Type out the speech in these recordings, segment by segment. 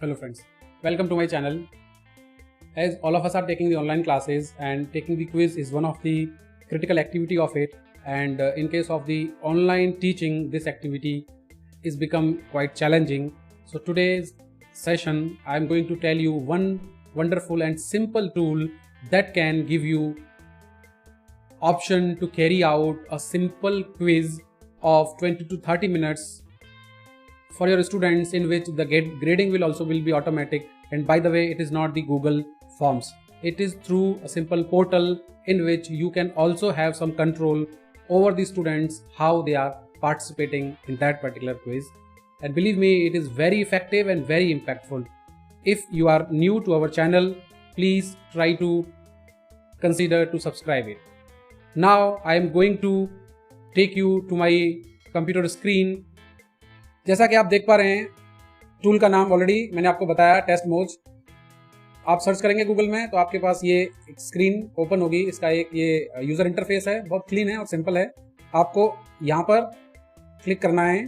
Hello friends, welcome to my channel. As all of us are taking the online classes and taking the quiz is one of the critical activity of it, and in case of the online teaching, this activity is become quite challenging. So today's session I am going to tell you one wonderful and simple tool that can give you option to carry out a simple quiz of 20 to 30 minutes for your students, in which the grading will be automatic. And by the way, it is not the Google Forms. It is through a simple portal in which you can also have some control over the students, how they are participating in that particular quiz. And believe me, it is very effective and very impactful. If you are new to our channel, please try to consider to subscribe it. Now I am going to take you to my computer screen. जैसा कि आप देख पा रहे हैं, tool का नाम already मैंने आपको बताया, टेस्ट मोज। आप सर्च करेंगे गूगल में तो आपके पास ये एक स्क्रीन ओपन होगी। इसका एक ये यूज़र इंटरफेस है, बहुत क्लीन है और सिंपल है। आपको यहाँ पर क्लिक करना है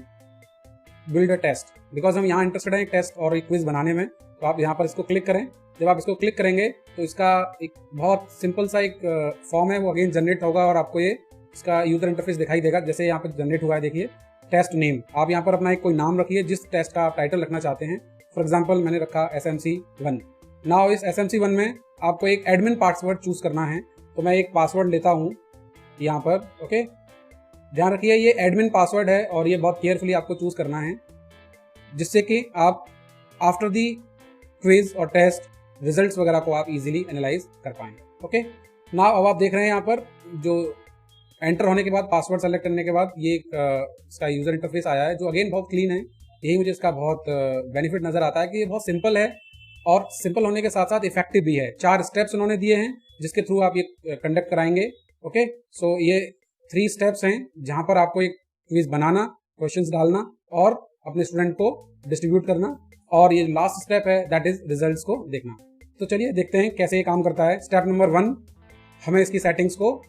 बिल्ड अ टेस्ट, बिकॉज हम यहाँ इंटरेस्टेड हैं टेस्ट और एक क्विज बनाने में। तो आप यहाँ पर इसको क्लिक करें। जब आप इसको क्लिक करेंगे तो इसका एक बहुत सिंपल सा एक फॉर्म है, वो अगेन जनरेट होगा और आपको ये इसका यूज़र इंटरफेस दिखाई देगा। जैसे यहाँ पर जनरेट हुआ है, देखिए टेस्ट नेम। आप यहाँ पर अपना एक कोई नाम रखिए जिस टेस्ट का आप टाइटल रखना चाहते हैं। फॉर एग्जांपल मैंने रखा SMC1। नाउ इस SMC1 में आपको एक एडमिन पासवर्ड चूज करना है। तो मैं एक पासवर्ड लेता हूँ यहाँ पर। ओके, ध्यान रखिए ये एडमिन पासवर्ड है और ये बहुत केयरफुली आपको चूज करना है, जिससे कि आप आफ्टर दी क्विज और टेस्ट रिजल्ट्स वगैरह को आप इजीली एनालाइज कर पाएँ। ओके, नाउ अब आप देख रहे हैं यहाँ पर जो एंटर होने के बाद, पासवर्ड सेलेक्ट करने के बाद ये इसका यूज़र इंटरफेस आया है, जो अगेन बहुत क्लीन है। यही मुझे इसका बहुत बेनिफिट नज़र आता है कि ये बहुत सिंपल है और सिंपल होने के साथ साथ इफेक्टिव भी है। 4 स्टेप्स उन्होंने दिए हैं जिसके थ्रू आप ये कंडक्ट कराएंगे। ओके, सो ये 3 स्टेप्स हैं जहाँ पर आपको एक क्विज बनाना, क्वेश्चंस डालना और अपने स्टूडेंट को डिस्ट्रीब्यूट करना, और ये लास्ट स्टेप है दैट इज रिजल्ट्स को देखना। तो चलिए देखते हैं कैसे ये काम करता है। स्टेप नंबर 1, हमें इसकी सेटिंग्स को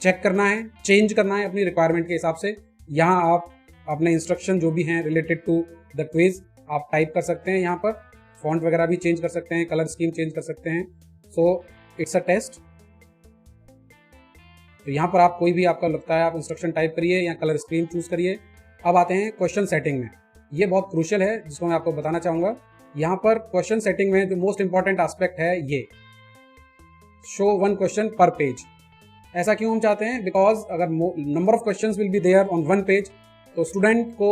चेक करना है, चेंज करना है अपनी रिक्वायरमेंट के हिसाब से। यहाँ आप अपने इंस्ट्रक्शन जो भी हैं रिलेटेड टू द क्विज आप टाइप कर सकते हैं। यहाँ पर फॉन्ट वगैरह भी चेंज कर सकते हैं, कलर स्कीम चेंज कर सकते हैं। So it's a test. तो यहाँ पर आप कोई भी आपका लगता है आप इंस्ट्रक्शन टाइप करिए या कलर स्कीम चूज करिए। अब आते हैं क्वेश्चन सेटिंग में। ये बहुत क्रूशियल है जिसको मैं आपको बताना चाहूँगा। यहाँ पर क्वेश्चन सेटिंग में जो मोस्ट इंपॉर्टेंट एस्पेक्ट है ये शो 1 क्वेश्चन पर पेज। ऐसा क्यों हम चाहते हैं? बिकॉज अगर number of questions will be there on 1 page तो स्टूडेंट को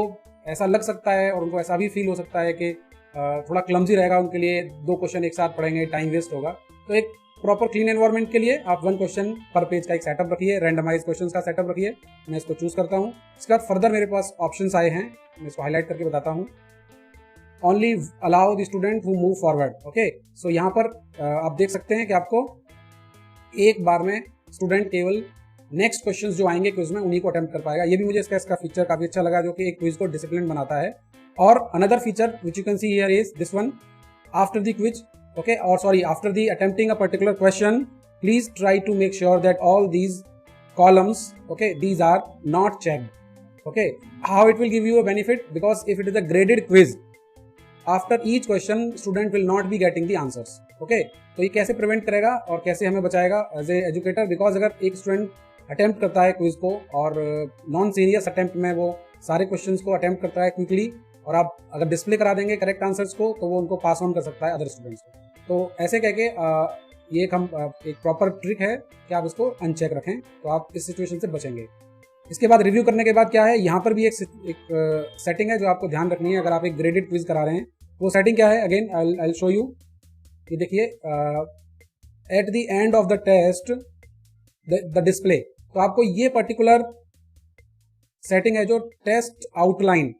ऐसा लग सकता है और उनको ऐसा भी फील हो सकता है कि थोड़ा क्लमजी रहेगा उनके लिए। 2 क्वेश्चन एक साथ पढ़ेंगे, टाइम वेस्ट होगा। तो एक प्रॉपर क्लीन एनवायरनमेंट के लिए आप 1 क्वेश्चन पर पेज का एक सेटअप रखिए, रैंडमाइज क्वेश्चन का सेटअप रखिए। मैं इसको चूज करता हूँ। इसके बाद फर्दर मेरे पास ऑप्शन आए हैं, मैं इसको हाईलाइट करके बताता हूँ। Only allow the student who move forward. Okay, so यहाँ पर आप देख सकते हैं कि आपको एक बार में स्टूडेंट केवल नेक्स्ट क्वेश्चंस जो आएंगे क्विज में उन्हीं को अटेम्प्ट कर पाएगा। ये भी मुझे इसका फीचर काफी अच्छा लगा, जो कि एक क्विज को डिसिप्लिन बनाता है। और another feature which you can see here is this one, after the quiz, okay, और sorry, after the attempting a particular question, please try to make sure that all these columns, okay, these are not checked. Okay, how it will give you a benefit? Because if it is a graded quiz, after each question student will not be getting the answers. Okay, तो ये कैसे prevent करेगा और कैसे हमें बचाएगा as a educator? Because अगर एक स्टूडेंट अटेम्प्ट करता है क्विज को और नॉन सीरियस अटेम्प्ट में वो सारे क्वेश्चंस को अटेम्प्ट करता है क्विकली, और आप अगर डिस्प्ले करा देंगे करेक्ट आंसर्स को, तो वो उनको पास ऑन कर सकता है अदर स्टूडेंट्स को। तो ऐसे कह के ये एक प्रॉपर ट्रिक है कि आप इसको अनचेक रखें, तो आप इस सिचुएशन से बचेंगे। इसके बाद रिव्यू करने के बाद क्या है, यहाँ पर भी एक सेटिंग है जो आपको ध्यान रखनी है अगर आप एक ग्रेडेड क्विज करा रहे हैं। वो सेटिंग क्या है? Again I will show you. ये देखिए at the end of the test the display. तो आपको ये पर्टिकुलर सेटिंग है जो टेस्ट आउटलाइन,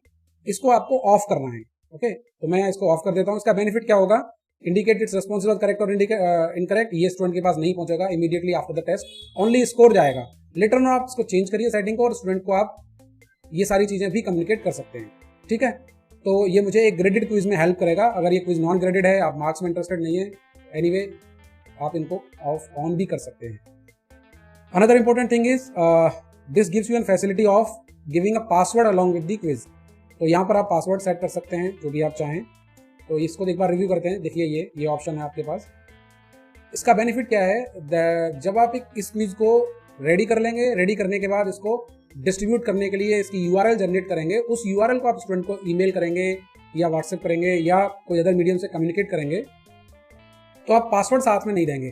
इसको आपको ऑफ करना है। ओके, तो मैं इसको ऑफ कर देता हूँ। इसका बेनिफिट क्या होगा? इंडिकेट इट्स रिस्पॉन्सिबल करेक्ट और इनकरेक्ट, ये स्टूडेंट के पास नहीं पहुंचेगा immediately after the test, only score जाएगा। लेटर में आप इसको चेंज करिए सेटिंग को और स्टूडेंट को आप ये सारी चीजें भी कम्युनिकेट कर सकते हैं। ठीक है, तो ये मुझे एक ग्रेडेड क्विज में हेल्प करेगा। अगर ये क्विज नॉन ग्रेडेड है, आप मार्क्स में इंटरेस्टेड नहीं है, एनीवे आप इनको ऑफ ऑन भी कर सकते हैं। Another important thing is this gives you an facility of giving a password along with the quiz. तो यहाँ पर आप पासवर्ड सेट कर सकते हैं जो भी आप चाहें। तो इसको एक बार रिव्यू करते हैं। देखिए ये ऑप्शन है आपके पास। इसका बेनिफिट क्या है, जब आप इस क्विज को रेडी कर लेंगे, रेडी करने के बाद इसको डिस्ट्रीब्यूट करने के लिए इसकी URL जनरेट करेंगे, उस URL को आप स्टूडेंट को ईमेल करेंगे या व्हाट्सएप करेंगे या कोई अदर मीडियम से कम्युनिकेट करेंगे, तो आप पासवर्ड साथ में नहीं देंगे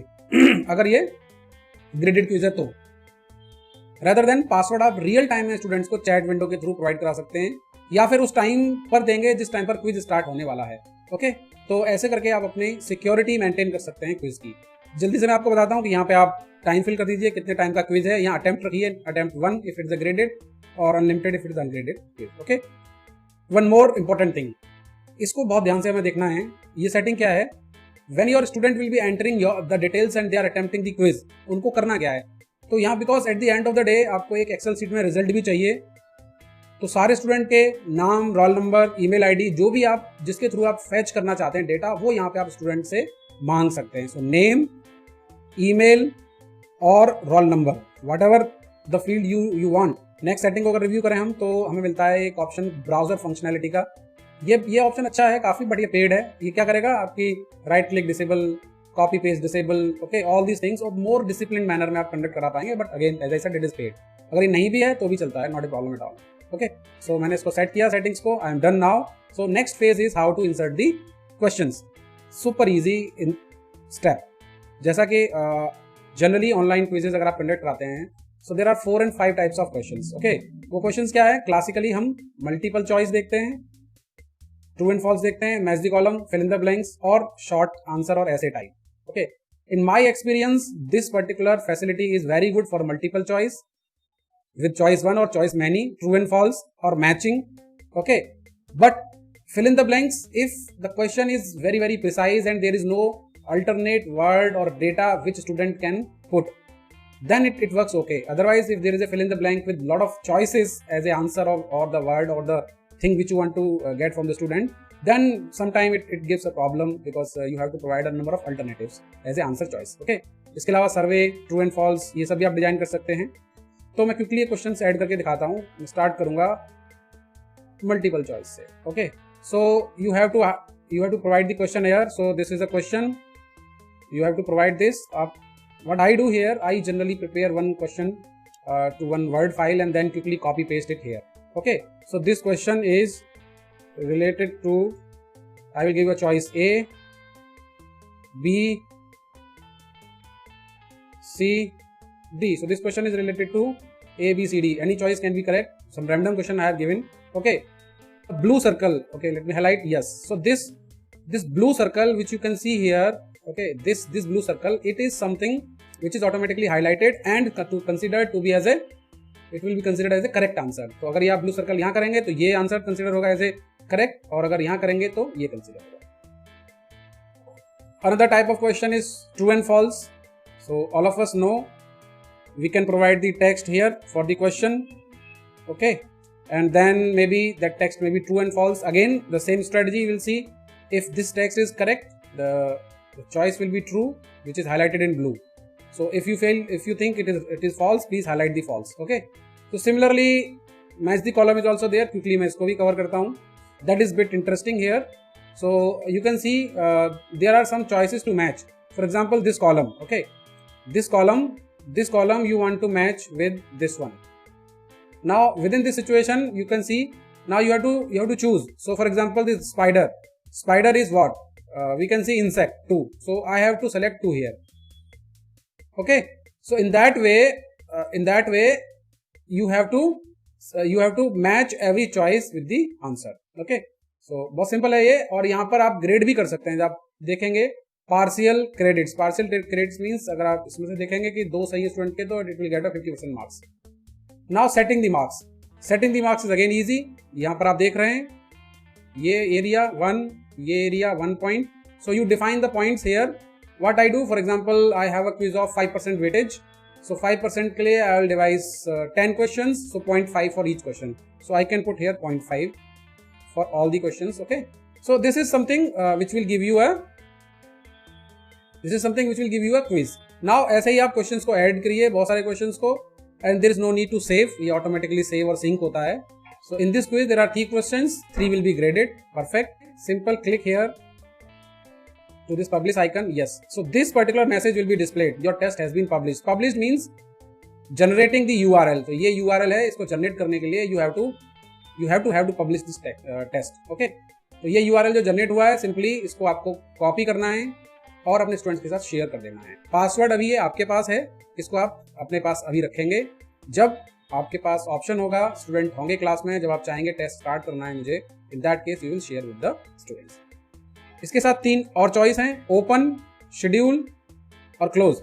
अगर ये ग्रेडेड क्विज है तो। रेदर देन पासवर्ड आप रियल टाइम में स्टूडेंट्स को चैट विंडो के थ्रू प्रोवाइड करा सकते हैं या फिर उस टाइम पर देंगे जिस टाइम पर क्विज स्टार्ट होने वाला है। ओके, तो ऐसे करके आप अपनी सिक्योरिटी मेंटेन कर सकते हैं क्विज की। जल्दी से मैं आपको बताता हूँ कि यहाँ पे आप टाइम फिल कर दीजिए, कितने टाइम का क्विज है। यहाँ अटेम्प्ट रखिए, attempt 1 if it is graded और unlimited if it is ungraded quiz. Okay, one more important thing, इसको बहुत ध्यान से हमें देखना है। ये सेटिंग क्या है, when your student will be entering the details and they are attempting the quiz, उनको करना क्या है। तो यहाँ because at the end of the day आपको एक एक्सेल शीट में रिजल्ट भी चाहिए, तो सारे स्टूडेंट के नाम, रोल नंबर, ईमेल आईडी, जो भी आप जिसके थ्रू आप फैच करना चाहते हैं डेटा, वो यहाँ पे आप स्टूडेंट से मांग सकते हैं। सो नेम, ईमेल और roll number, what ever the field you want. Next setting को अगर रिव्यू करें हम, तो हमें मिलता है एक ऑप्शन ब्राउजर फंक्शनैलिटी का। ये ऑप्शन अच्छा है, काफी बढ़िया, पेड है। ये क्या करेगा, आपकी right click disable, copy paste disable, okay, all these things और मोर डिसिप्लिन मैनर में आप कंडक्ट करा पाएंगे। But again as I said it is paid. अगर ये नहीं भी है तो भी चलता है, not a problem at all. Okay, so मैंने इसको सेट किया सेटिंग्स को, I am done now. So next phase is how to insert the questions. Super easy in step. जैसा कि जनरली ऑनलाइन क्विजेज अगर आप कंडक्ट कराते हैं, so there are 4 and 5 types of questions. Okay, वो questions क्या है, क्लासिकली हम मल्टीपल चॉइस देखते हैं, ट्रू एंड फॉल्स देखते हैं, match the column, fill in the blanks और शॉर्ट आंसर और ऐसे type. Okay, in my experience this particular facility is very good for multiple choice with choice 1 or choice many, true and false or matching. Okay, but fill in the blanks, if the question is very very precise and there is no alternate word or data which student can put, then it works okay. Otherwise, if there is a fill in the blank with lot of choices as a answer or the word or the thing which you want to get from the student, then sometime it gives a problem because you have to provide a number of alternatives as a answer choice. Okay, इसके अलावा सर्वे, true and false, ये सब भी आप design कर सकते हैं। तो मैं क्विकली क्वेश्चन ऐड करके दिखाता हूँ। मैं स्टार्ट करूंगा मल्टीपल चॉइस से। Okay, so you have to provide the question here. So this is a question, you have to provide this. आप what I do here, I generally prepare one question to one word file and then quickly copy paste it here. Okay, so this question is related to, I will give you a choice A, B, C, D. So this question is related to A, B, C, D. Any choice can be correct. Some random question I have given. Okay, a blue circle. Okay, let me highlight. Yes. So this blue circle which you can see here. Okay, this blue circle, it is something which is automatically highlighted and considered to be as a, it will be considered as a correct answer. तो अगर ये आप blue circle यहाँ करेंगे तो ये answer consider होगा as A correct, और अगर यहाँ करेंगे तो ये कंसिडर होगा। Another type of question is true and false. So all of us know we can provide the text here for the question. Okay, and then maybe that text may be true and false. Again, the same strategy. We'll see if this text is correct, the choice will be true, which is highlighted in blue. So if you think it is false, please highlight the false. Okay, so similarly match the column is also there. Quickly मैं इसको भी cover करता हूँ. That is bit interesting here. So you can see there are some choices to match. For example, this column. Okay, this column you want to match with this one. Now within this situation you can see, now you have to choose. So for example, this spider is what, we can see insect too, so I have to select 2 here. Okay, so in that way you have to match every choice with the answer. Okay, so बहुत simple है ये। और यहाँ पर आप grade भी कर सकते हैं। जब आप देखेंगे पार्शियल क्रेडिट्स मीन्स अगर आप इसमें से देखेंगे कि 2 सही स्टूडेंट के, तो it will get 50% marks. Now setting the marks is again easy. यहाँ पर आप देख रहे हैं ये एरिया 1, ये area 1 point. So you define the points here. What I do, for example I have a quiz of 5% weightage, so 5% के लिए I will devise 10 questions, so 0.5 for each question. So I can put here 0.5 for all the questions. Okay, so this is something which will give you a quiz. Now ऐसे ही आप questions को add करिए, बहुत सारे questions को, and there is no need to save. ये automatically save और sync होता है. So in this quiz there are 3 questions, 3 will be graded. Perfect. simple click here to this publish icon. Yes, so this particular message will be displayed, your test has been published. Published means generating the URL. तो ये URL है, इसको generate करने के लिए you have to publish this test. Okay, तो ये URL जो generate हुआ है, simply इसको आपको copy करना है और अपने स्टूडेंट्स के साथ शेयर कर देना है. पासवर्ड अभी ये आपके पास है, इसको आप अपने पास अभी रखेंगे. जब आपके पास ऑप्शन होगा, स्टूडेंट होंगे क्लास में, जब आप चाहेंगे टेस्ट स्टार्ट करना है मुझे, in that case you will share with the students. इसके साथ 3 और चॉइस हैं, ओपन, शेड्यूल और क्लोज.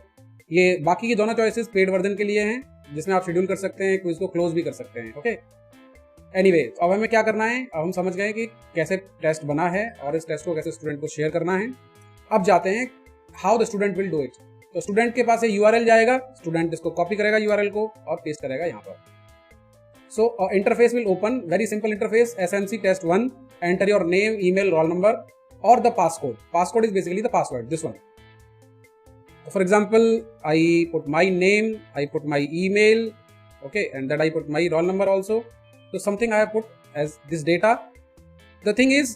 ये बाकी की दोनों चॉइसेस पेड वर्जन के लिए हैं, जिसमें आप शेड्यूल कर सकते हैं, क्विज को क्लोज भी कर सकते हैं. ओके, एनीवे, अब हमें क्या करना है, अब हम समझ गए कि कैसे टेस्ट बना है और इस टेस्ट को कैसे स्टूडेंट को शेयर करना है. अब जाते हैं how the student will do it. तो स्टूडेंट के पास URL जाएगा, स्टूडेंट इसको कॉपी करेगा URL को और पेस्ट करेगा यहाँ पर. So interface will open, very simple interface. SMC test 1, enter your name, email, roll number और the passcode. Passcode is basically the password, this one. For example, I put my name, I put my email, okay, and that I put my roll number also. So something I have put as this data. The thing is,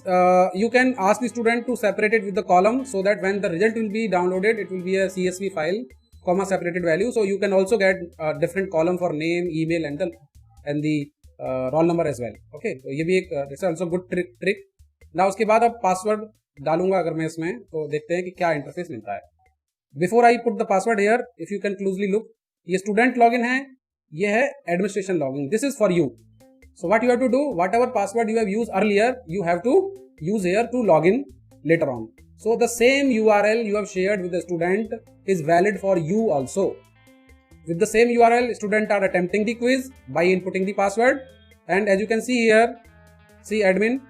you can ask the student to separate it with the column so that when the result will be downloaded, it will be a CSV file, comma separated value. So you can also get a different column for name, email, and the roll number as well. Okay, so ये भी एक this is also good trick. Now उसके बाद अब password डालूंगा अगर मैं इसमें, तो देखते हैं कि क्या इंटरफेस मिलता है. Before I put the password here, if you can closely look, ये student login है, ये है administration login. This is for you. So what you have to do, whatever password you have used earlier, you have to use here to log in later on. So the same URL you have shared with the student is valid for you also. With the same URL, students are attempting the quiz by inputting the password. And as you can see here, see admin,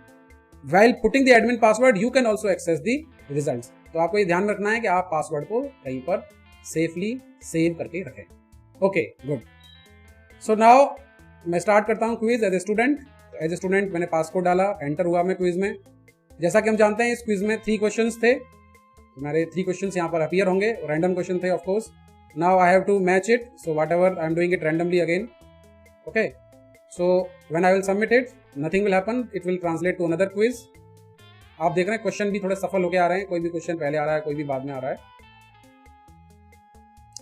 while putting the admin password, you can also access the results. तो आपको ये ध्यान रखना है कि आप password को कहीं पर सेफली सेव करके रखें. Okay, good. सो नाउ मैं स्टार्ट करता हूँ quiz as a student. As a student मैंने पासकोड डाला, एंटर हुआ मैं क्विज में. जैसा कि हम जानते हैं इस क्विज में 3 क्वेश्चंस थे, हमारे 3 क्वेश्चंस यहाँ पर अपीयर होंगे, रैंडम क्वेश्चन थे of course. Now I have to match it, so whatever I am doing it randomly again. Okay, so when I will submit it, nothing will happen, it will translate to another quiz. आप देख रहे हैं question भी थोड़े सफल होके आ रहे हैं, कोई भी क्वेश्चन पहले आ रहा है, कोई भी बाद में आ रहा है.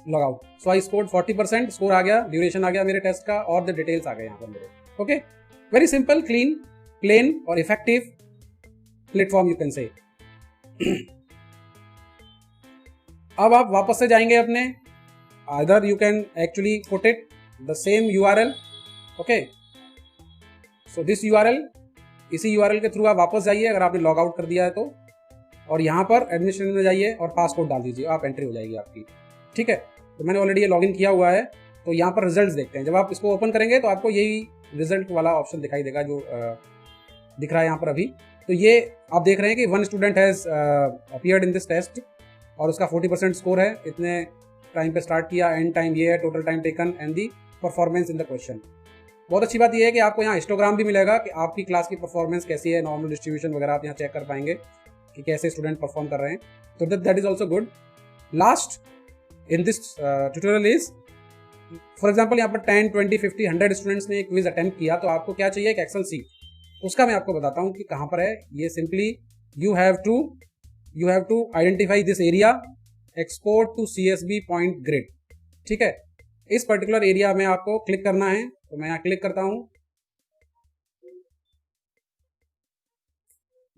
Log out. So I scored 40%, score आ गया, ड्यूरेशन आ गया मेरे टेस्ट का और द डिटेल्स आ गए यहाँ पर मेरे. ओके, वेरी सिंपल, क्लीन, प्लेन और effective platform you can say. अब आप वापस से जाएंगे अपने, other you can actually put it the same URL. Okay, so this URL, इसी URL के थ्रू आप वापस जाइए अगर आपने लॉग आउट कर दिया है तो, और यहाँ पर एडमिनिस्ट्रेशन में जाइए और पासकोड डाल दीजिए, आप एंट्री हो जाएगी आपकी. ठीक है, तो मैंने ऑलरेडी ये लॉगिन किया हुआ है. तो यहाँ पर रिजल्ट्स देखते हैं. जब आप इसको ओपन करेंगे तो आपको यही रिजल्ट वाला ऑप्शन दिखाई देगा जो दिख रहा है यहाँ पर अभी. तो ये आप देख रहे हैं कि 1 student has appeared in this test और उसका 40% स्कोर है. इतने टाइम पे स्टार्ट किया, एंड टाइम ये है, total time taken and the performance in the question. बहुत अच्छी बात यह है कि आपको यहाँ हिस्टोग्राम भी मिलेगा कि आपकी क्लास की परफॉर्मेंस कैसी है, नॉर्मल डिस्ट्रीब्यूशन वगैरह आप यहाँ चेक कर पाएंगे कि कैसे स्टूडेंट परफॉर्म कर रहे हैं. तो that is also good. Last in this tutorial is, for example यहाँ पर 10, 20, 50, 100 स्टूडेंट्स ने क्विज अटेम्प्ट किया, तो आपको क्या चाहिए, एक एक्सेल शीट. उसका मैं आपको बताता हूँ कि कहाँ पर है. ये simply you have to identify this area, export to CSV point grid. ठीक है, इस पर्टिकुलर एरिया में आपको क्लिक करना है. तो मैं यहाँ क्लिक करता हूँ.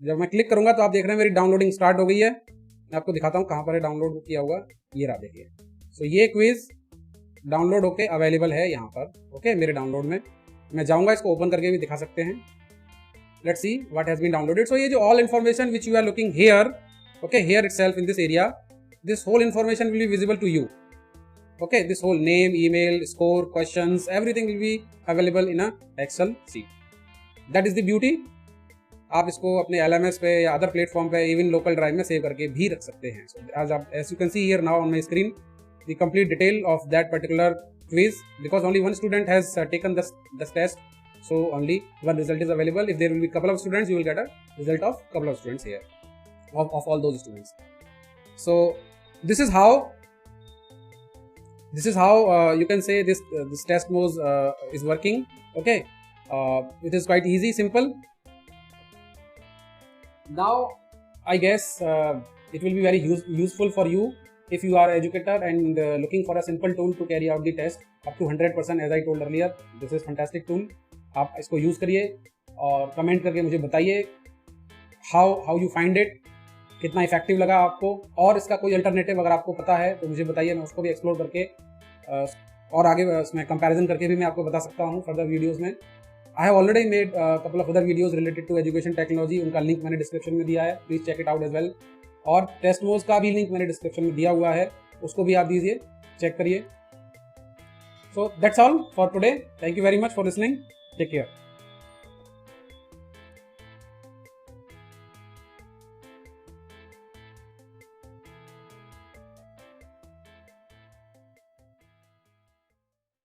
जब मैं क्लिक करूंगा तो आप देख रहे हैं मेरी डाउनलोडिंग स्टार्ट हो गई है. मैं आपको दिखाता हूँ कहाँ पर है डाउनलोड किया हुआ. ये रहा, देखिए. सो ये क्विज डाउनलोड होके अवेलेबल है यहाँ पर. ओके, मेरे डाउनलोड में मैं जाऊँगा, इसको ओपन करके भी दिखा सकते हैं. Let's see what has been downloaded. So ये जो all information which you are looking here, okay, here itself in this area, this whole information will be visible to you. Okay, this whole name, email, score, questions, everything will be available in a Excel sheet. That is the beauty. आप इसको अपने LMS पे या other platform पे, even local drive में save करके भी रख सकते हैं. So as you can see here now on my screen, the complete detail of that particular quiz, because only one student has taken this test, so only one result is available. If there will be couple of students, you will get a result of couple of students here, of all those students. So this is how you can say this test mode is working. Okay, it is quite easy, simple. Now, I guess it will be very useful for you if you are an educator and looking for a simple tool to carry out the test up to 100%. As I told earlier, this is fantastic tool. आप इसको use करिए और comment करके मुझे बताइए how you find it, कितना effective लगा आपको, और इसका कोई अल्टरनेटिव अगर आपको पता है तो मुझे बताइए, मैं उसको भी एक्सप्लोर करके और आगे उसमें कंपैरिजन करके भी मैं आपको बता सकता हूँ फर्दर वीडियोज़ में। I have already made couple of other videos related to education technology, उनका लिंक मैंने डिस्क्रिप्शन में दिया है, please check it out as well. और टेस्ट मोज का भी लिंक मैंने डिस्क्रिप्शन में दिया हुआ है, उसको भी आप दीजिए, चेक करिए। So that's all for today, thank you very much for listening, take care.